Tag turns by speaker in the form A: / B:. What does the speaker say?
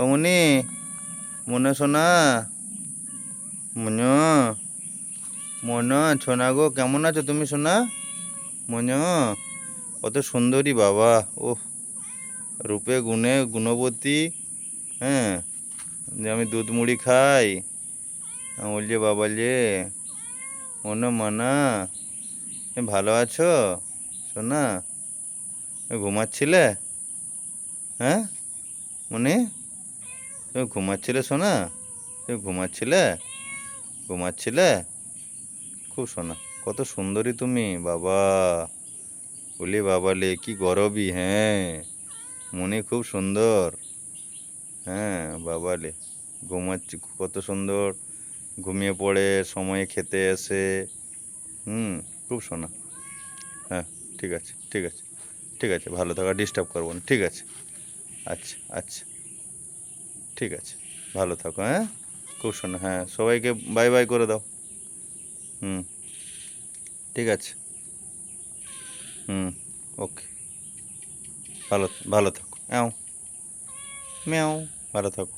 A: অমনি মনে সোনা, মনো, মনো সোনা গো, কেমন আছো তুমি সোনা? মনো, কত সুন্দরী বাবা। ওহ, রূপে গুণে গুণবতী। হ্যাঁ, যে আমি দুধ মুড়ি খাই, বলছে বাবা যে মনো মানা, ভালো আছো সোনা? ঘুমাচ্ছিলে? হ্যাঁ মনি, তুমি ঘুমাচ্ছিলে সোনা? তুমি ঘুমাচ্ছিলে? ঘুমাচ্ছিলে? খুব সোনা, কত সুন্দরী তুমি বাবা। বলি বাবালে কি গরবই। হ্যাঁ, মনি খুব সুন্দর। হ্যাঁ বাবালে, ঘুমাচ্ছি কত সুন্দর, ঘুমিয়ে পড়ে সময়ে খেতে এসে। খুব সোনা। হ্যাঁ, ঠিক আছে ঠিক আছে ঠিক আছে, ভালো থাকা, ডিস্টার্ব করবো না, ঠিক আছে। আচ্ছা আচ্ছা, ঠিক আছে, ভালো থাকো। হ্যাঁ, খুব শোনো, হ্যাঁ সবাইকে বাই বাই করে দাও। হুম, ঠিক আছে। হুম, ওকে, ভালো ভালো থাকো। ম্যাও ম্যাও, ভালো থাকো।